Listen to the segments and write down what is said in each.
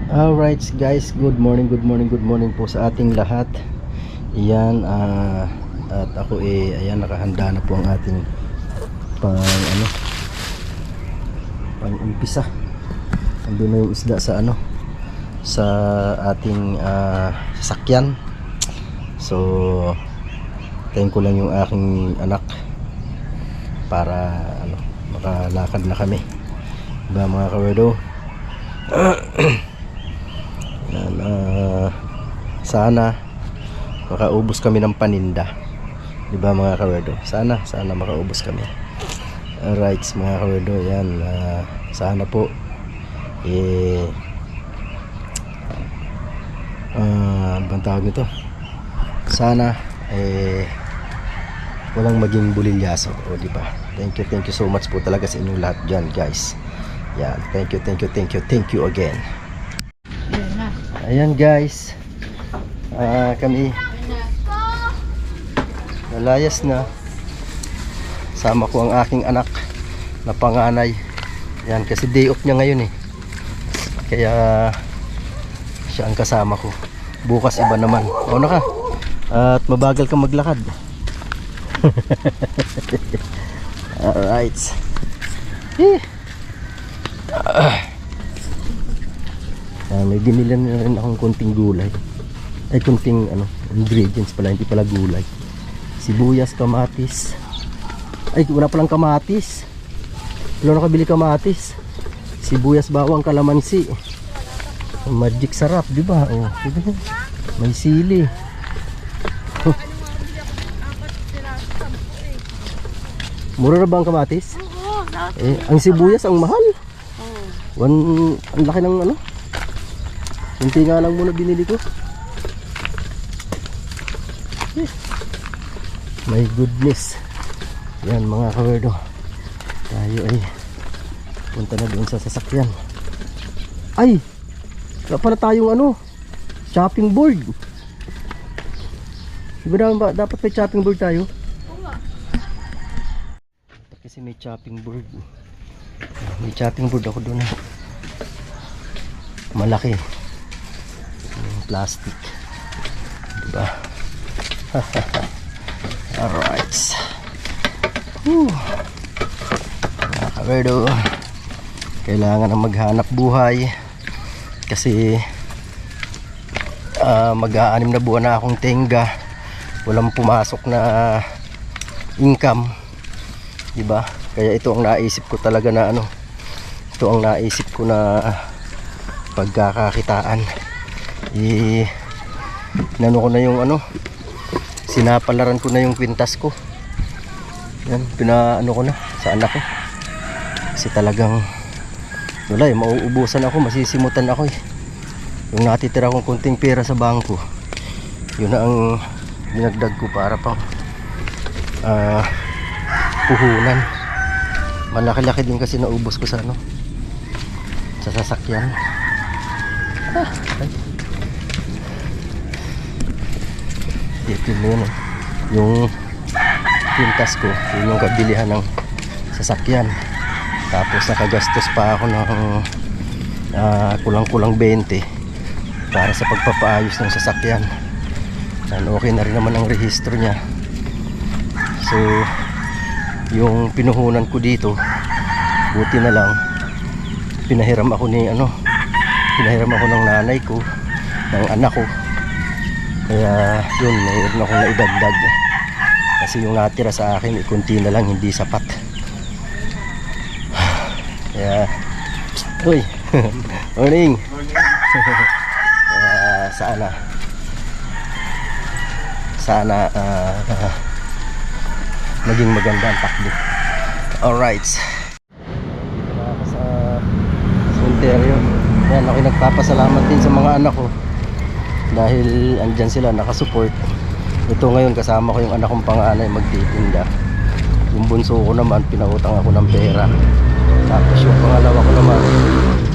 Alright guys, good morning po sa ating lahat. Ayan, at ako ayan, nakahanda na po ang ating pang umpisa. Andun na yung isda sa sa ating sasakyan. So tayin ko lang yung aking anak para makalakad na kami, diba mga kawerdo? Yan, sana makaubos kami ng paninda, diba mga kawerdo? Sana makaubos kami. Alright mga kawerdo, yan, sana po bang tawag nito, sana walang maging bulilyaso, o diba? Thank you so much po talaga sa inyong lahat dyan guys. Yan, thank you again. Ayan guys, kami nalayas na. Sama ko ang aking anak na panganay. Yan, kasi day off niya ngayon kaya siya ang kasama ko. Bukas iba naman. Una ka at mabagal ka maglakad. Alright. May binili na rin akong konting gulay. Ay, konting ingredients pala, hindi pala gulay. Sibuyas, kamatis. Ay, wala palang kamatis. Wala nakabili kamatis. Sibuyas, bawang, kalamansi. Magic sarap, di ba? Oh, may sili. Mura na ba ang kamatis? Ang sibuyas ang mahal. Ang laki ng hindi nga lang muna binili ko. My goodness. Yan mga kawerdo, tayo ay punta na doon sa sasakyan. Ay, wala pala tayong chopping board. Diba ba dapat may chopping board tayo? Kasi may chopping board. May chopping board ako doon malaki. Plastic, diba? Alright. Mga kawerdo, kailangan na maghanap buhay kasi mag-aanim na buwan na akong tenga, walang pumasok na income, diba? Kaya ito ang naisip ko talaga na ito ang naisip ko na pagkakakitaan. Inano ko na yung sinapalaran ko na yung kwintas ko. Yan, pinaano ko na sa anak ko. Kasi talagang wala mauubusan ako, masisimutan ako Yung natitira kong konting pera sa bangko, yun na ang dinagdag ko para pang puhunan. Malaki-laki din kasi naubos ko sa sa sasakyan. Ito na yun yung pintas ko, yun yung kabilihan ng sasakyan. Tapos nakagastos pa ako ng kulang-kulang 20 para sa pagpapaayos ng sasakyan. And okay na rin naman ang rehistro niya. So yung pinuhunan ko dito, buti na lang pinahiram ako pinahiram ako ng nanay ko, ng anak ko. Kaya yun, mayroon akong naidagdag kasi yung natira sa akin kunti na lang, hindi sapat. Kaya uy, morning. Kaya sana maging maganda ang takbo. Alright, dito na ako sa cemetery. Yan, ako'y nagpapasalamat din sa mga anak ko dahil andyan sila nakasupport. Ito ngayon kasama ko yung anak kong panganay magtitinda. Yung bunso ko naman pinautang ako ng pera. Tapos yung pangalawa ko naman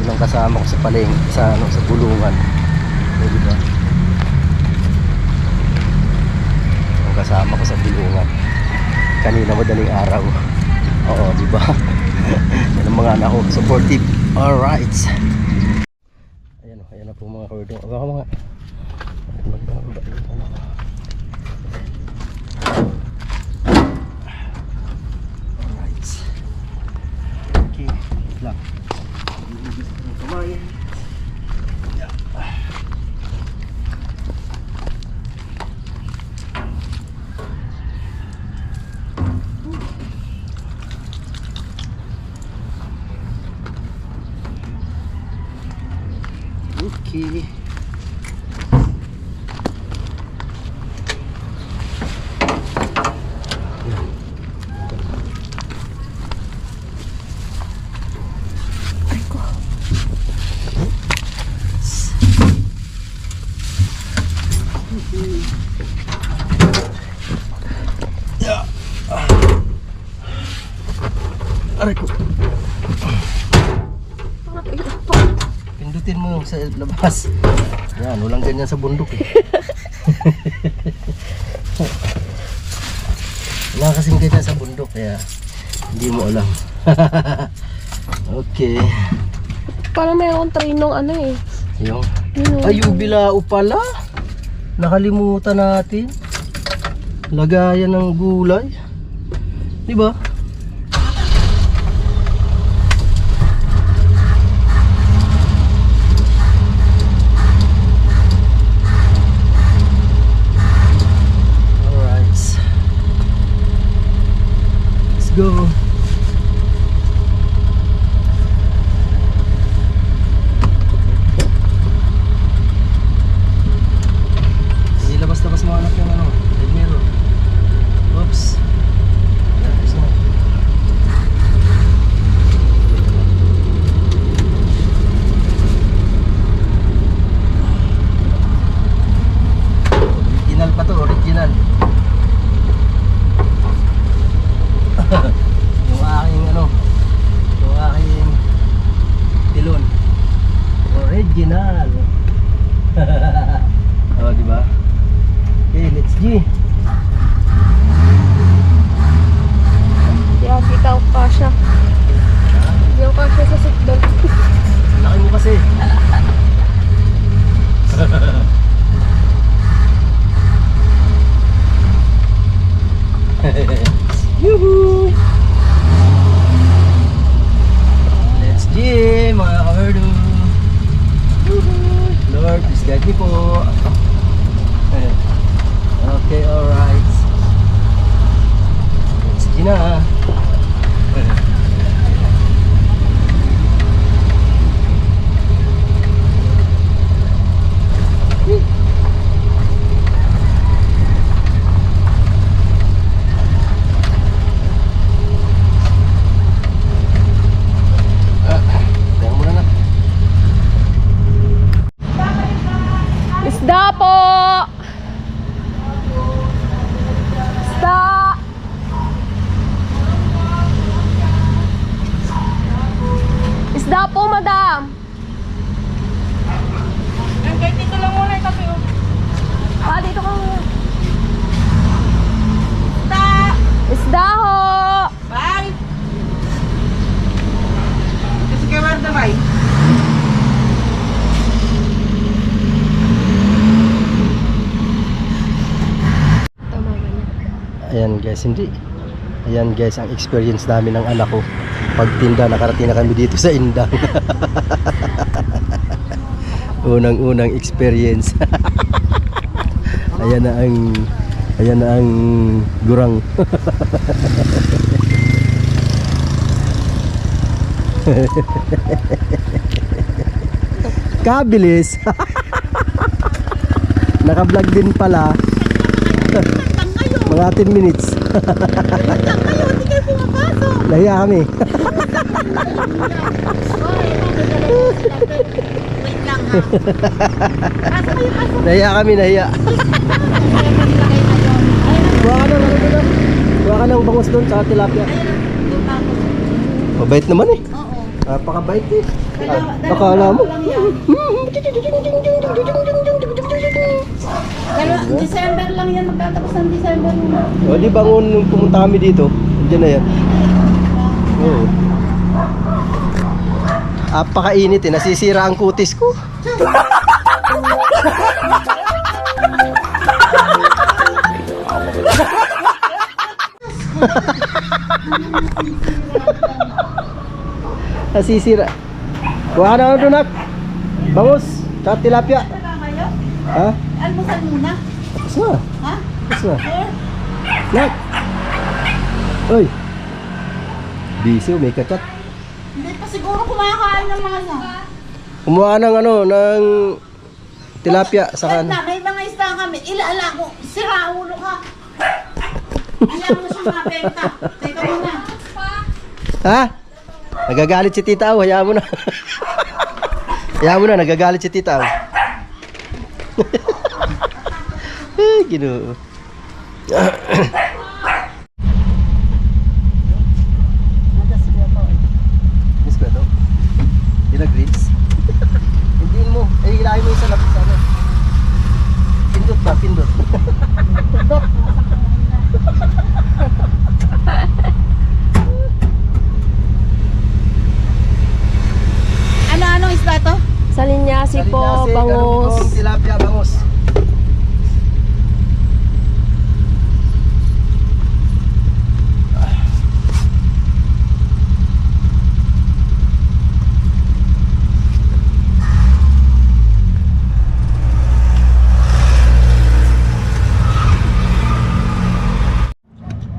yung kasama ko sa palengke sa bulungan. Diba? Yung kasama ko sa bulungan kanina madaling araw. Oo, diba? Yan ang mga anak ko, supportive. Alright. Ayan o, po mga kawardong. Baka mga magbaba yung ano. Alright. Okay, lang. Kamay. Okay. Aray ko. Pindutin mo yung sa labas. Yan, walang ganyan sa bundok eh. Wala kasing ganyan sa bundok kaya hindi mo alam. Okay. Parang mayroong trainong ano eh. Yung ay, yung bilao pala. Nakalimutan natin. Lagayan ng gulay. Di ba? Alright. Let's go. Labas-labas mo anak yung ano, head mirror. Oops. Yan, gusto mo. Original pa to, original. Yung aking ano, yung aking tilon. Original. Oh, di ba? Okay, let's G. Yan, ikaw pa siya. Ikaw pa siya sa seatbelt. Laki mo kasi. Yuhu! Let's G, mga kawerdo. Lord, please guide me po. Okay, alright. Sige na. Tayang muna na. Isda po! Isda! Isda po, madam! Kahit dito lang muna yung kape. Ah, dito ka muna. Isda! Isda ho! Bye! Kasi kayo Marta, bye. Tama ba niya? Ayan guys, hindi. Ayan guys, ang experience namin ng anak ko. Pagtinda, nakarating na kami dito sa Indang. Unang-unang experience. Ayan na ang gurang. Kabilis. Naka-vlog din pala. Mga 10 minutes. Hindi kayo pumapasok. Nahiya kami. Wait lang ha. Pasok kayo, pasok. Nahiya kami, nahiya. Kuha ka ng bangus doon, tsaka tilapia. Mabait naman eh. Oo. Napakabait eh. Akala mo. December lang yan, magtatapos ng December. O di bangon nung pumunta kami dito. Diyan na yan. Oo. Napakainit eh. Nasisira ang kutis ko. Nasisira. Kuha na ako doon, nak. Bangus, tsaka tilapia. Ha? Almusal muna. Tapos na. Ha? Tapos na. Sir? Nak. Uy. Bisyo, may kachat. Hindi pa siguro kumakain ng mga sa. Kumuha ng ano, ng tilapia sa Kahit kan. na, may mga isda kami. Ilaala ko. Sira ulo ka. Ayaw mo siya mabenta. Teka muna. Ha? Nagagalit si Tita Aw, hayaan mo na. Hayaan mo na, nagagalit si Tita Aw. Ginoo. Miss ko ito. Ginag-reels. Hindi mo. Ay, hilahin mo yung sa lapis. Ano? Pindot ba? Pindot. Anong isda to? Salinyasi po, Salinyasi, bangus. galunggong, tilapia, bangus.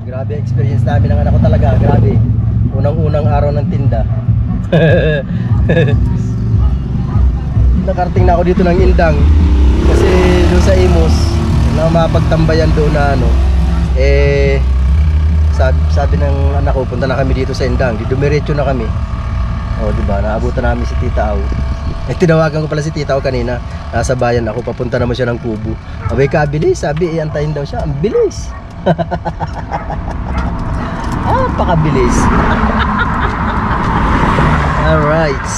Grabe experience namin ng anak ko talaga, grabe. Unang-unang araw ng tinda. Nakarating na ako dito ng Indang kasi doon sa Imus na mapagtambayan doon na ano sabi ng anak ko punta na kami dito sa Indang, dumiretso na kami. Di ba, naabutan namin si Tita Aw. Tinawagan ko pala si Tita Aw kanina, nasa bayan ako, papunta naman siya ng Kubo. Abay kabilis, sabi antayin daw siya, ang bilis. Pakabilis. Alright.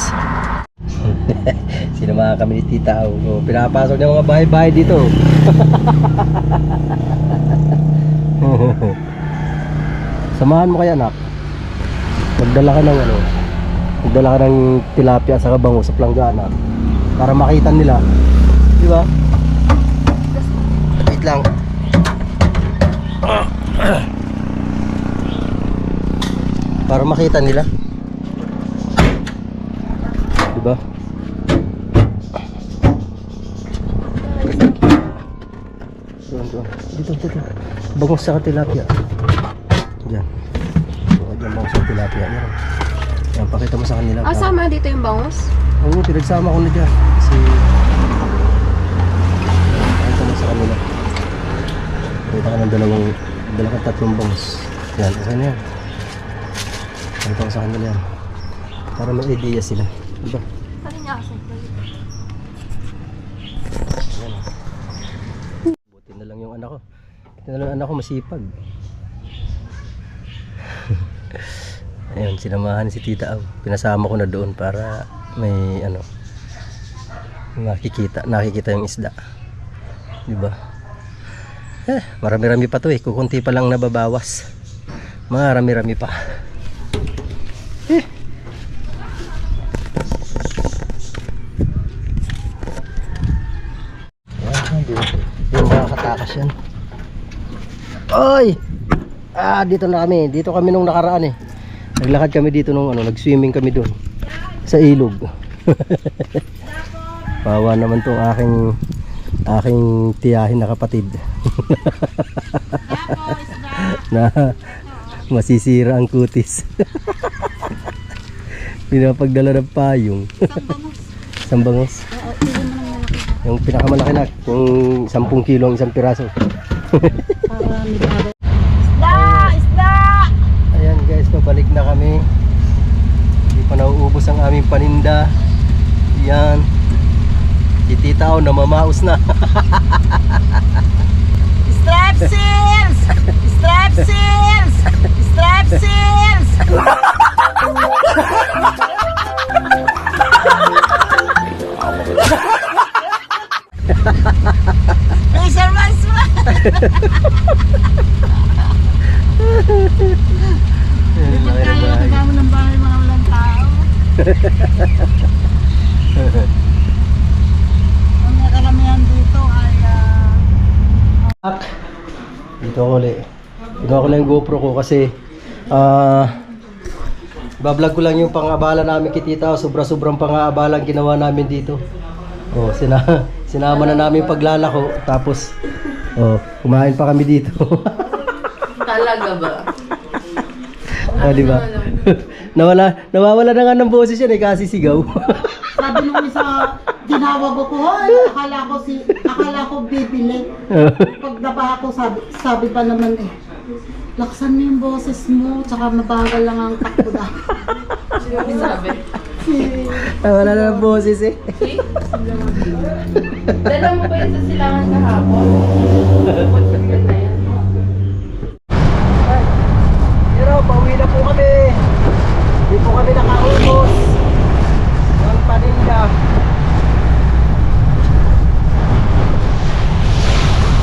Sinamahan kami ni Tita Aw. Pinapasok niya mga bahay-bahay dito. Samahan mo kaya, anak. Magdala ka ng ano, magdala ka ng tilapia sa kabango sa planggana para makita nila. Di ba? Wait lang. Para makita nila. Diba? Doon. Dito. Bangus sa tilapia. Diyan. Diyan bangus sa tilapia. Yan, pakita mo sa kanila. Sama dito yung bangus? Oo, pinagsama ko na dyan. Kasi pakita mo sa kanila. Pakita ka ng dalawang tatlong bangus. Yan, okay na yan. Pakita ko sa kanila yan. Para may idea sila. Diba? Salinyasi. Buti na lang yung anak ko. Buti na lang anak ko masipag. Ayun, sinamahan si Tita Aw. Pinasama ko na doon para may ano, nakikita yung isda. Diba? Marami-rami pa to eh. Kukunti pa lang nababawas. Marami-rami pa. Yung makakatakas yan. Oy! Dito na kami. Dito kami nung nakaraan eh. Naglakad kami dito nung ano, nag-swimming kami doon sa ilog. Pawa naman tong aking tiyahin na kapatid. Na masisira ang kutis. Pinapagdala ng payong. Isang bangus. Yung pinakamalaki na, yung 10 kilo ang isang piraso. Isda! Ayan guys, pabalik na kami. Hindi pa nauubos ang aming paninda. Yan. Si Tita Aw namamaos na. Strepsils! Strepsils! Strepsils! Fisherman's man! Hindi mo kaya nagamo ng bahay mga walang tao. Ang dito ako ulit. Kinuha ko lang yung GoPro ko kasi bablog ko lang yung pang-abala namin kay Tita. Sobra-sobrang pang-aabalang ginawa namin dito. Oh, sinama na namin paglalako. Tapos, kumain pa kami dito. Talaga ba? Di ba? Nawawala na nga ng boses yan kasi sigaw. Sabi nung isa, tinawag ko, "Hoy, akala ko bibili." Pag naba ako, sabi pa naman "Laksan mo yung boses mo, tsaka mabagal lang ang takbo na." Sabi. Nawala na ng boses eh. Dala mo ba yun sa silangan kahapon? Pero pauwi na po kami. Hindi po kami nakaubos ng paninda.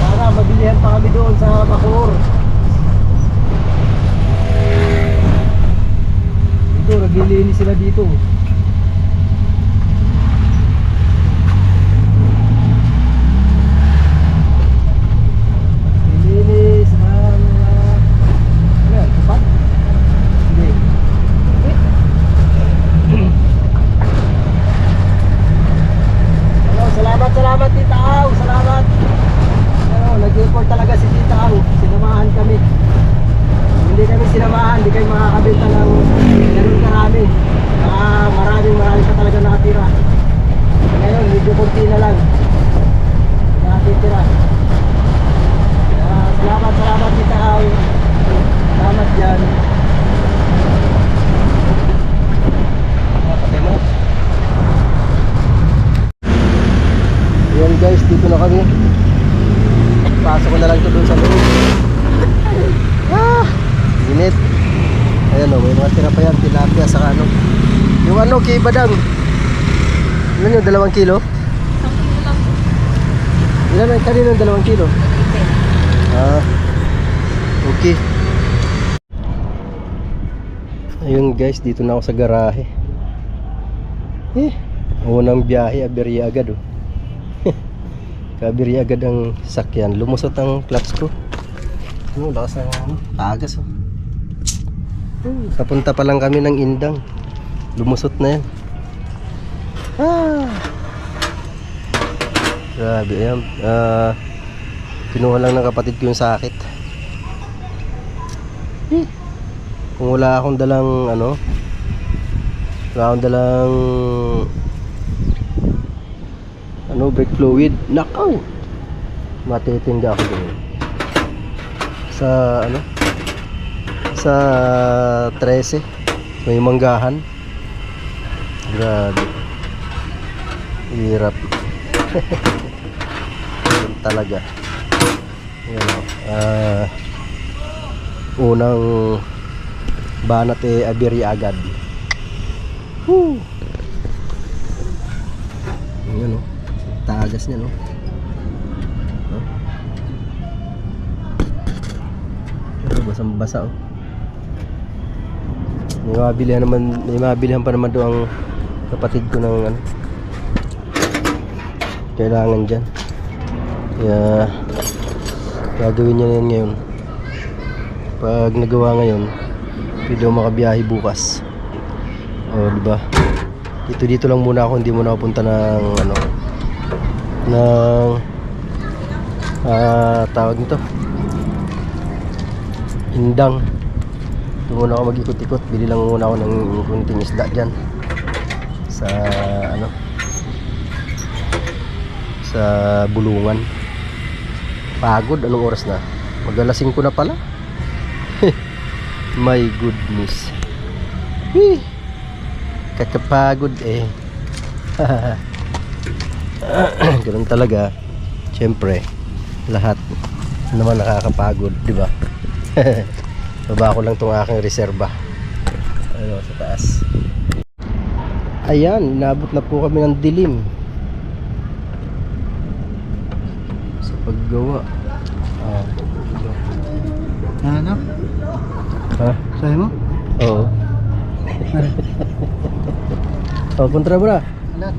Para mabilihan pa kami doon sa Bacoor. Dito, naglilinis sila dito. Naglilinis ang ano yan, tupat? Hindi. Hello, salamat Tita Au, salamat. Nag-import talaga si Tita Au, sinamahan kami. Hindi kami sinamahan, hindi kayo makakabenta ng ganun karami. Maraming pa talaga nakatira. Ngayon, medyo konti na lang nakatitira. Salamat Tita Au. Salamat dyan. Patay mo. Ayan guys, dito na kami. Pasok ko na lang ito dun sa loob. Init. Ayan o, may mga tira pa yan. Tilapia sa ano. Yung ano, kay Badang. Ano yung 2 kilo? Ilan ang kanina ng 2 kilo? Okay. Ayun guys, dito na ako sa garahe. Unang biyahe, aberya agad oh. Kabirya agad ang sakyan. Lumusot ang clutch ko. Lakas ng tagas oh. Papunta pa lang kami ng Indang. Lumusot na yan. Grabe yan. Kinuha lang ng kapatid ko yung sakit. Kung wala akong dalang ano, brake fluid, nakaw, matitinda ako dun sa ano, sa 13 may manggahan. Grabe hirap. Yun talaga. Yan unang banat aberya agad. Yan tagas niya basang basa may mabilihan pa naman doon ang kapatid ko ng ano, kailangan dyan, kaya gagawin niya yan ngayon. Pag nagawa ngayon, pwede makabiyahe bukas. Diba? Dito lang muna ako, hindi muna ako punta ng ano, ng tawag nito, Indang. Ito muna ako mag-ikot-ikot. Bili lang muna ako ng kunting isda dyan sa ano, sa Bulungan. Pagod, anong oras na? Mag-alas 5 na pala. My goodness. Kakapagod ganun talaga. Siyempre lahat naman nakakapagod, di ba? Baba ko lang tong aking reserba ano, sa taas. Ayan, inabot na po kami ng dilim sa paggawa. Ano? Ha? Sabi mo? Oo. Kontra mo na. Alat.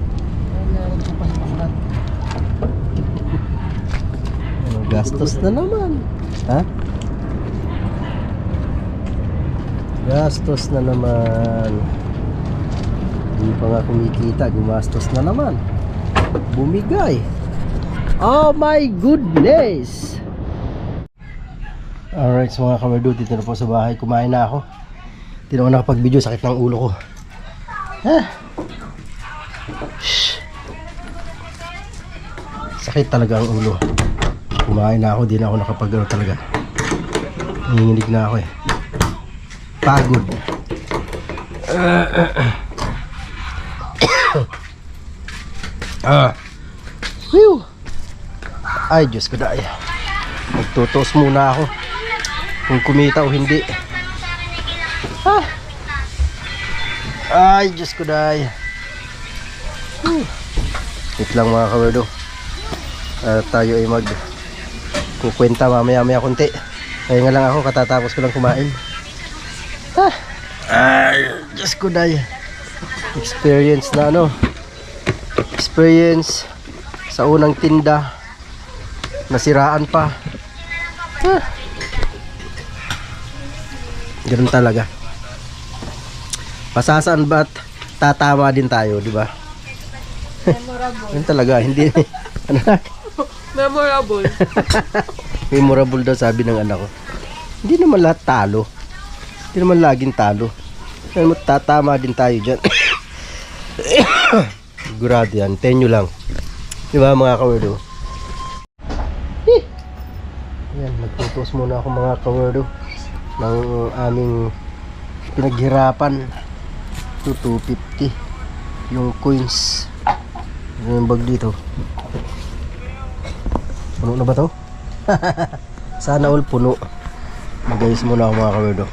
Gastos na naman. Ha? Gastos na naman. Hindi pa nga kumikita, gumastos na naman. Bumigay. Oh my goodness. Alright, so mga kamerdo, dito na po sa bahay. Kumain na ako. Hindi na ako nakapag-video, sakit ng ulo ko. Sakit talaga ang ulo. Kumain na ako, di na ako nakapag-ano talaga. Nanginginig na ako eh. Pagod. Whew. Ay, Diyos ko dahil. Magtutos muna ako. Kung kumita o hindi. Ay, Diyos ko dahil. Wait lang mga kawerdo. Tayo ay kukwenta mamaya konti. Kaya nga lang ako, katatapos ko lang kumain. Ay, Diyos ko dahil. Experience na ano. Experience sa unang tinda. Nasiraan pa. Ganun talaga. Pasasaan ba't tatama din tayo, di ba? Memorable. Ganun talaga, hindi. Ano? Memorable. Memorable daw sabi ng anak ko. Hindi naman lahat talo. Hindi naman laging talo. Alam mo, tatama din tayo dyan. Sigurado yan, tenyo lang. Di ba mga kawerdo? Ayan, magtutos muna ako mga kawerdo ng aming pinaghirapan. 250 yung coins. Yung bag dito. Puno na ba to? Sana all puno. Mag-ayos muna ako mga kawerdo.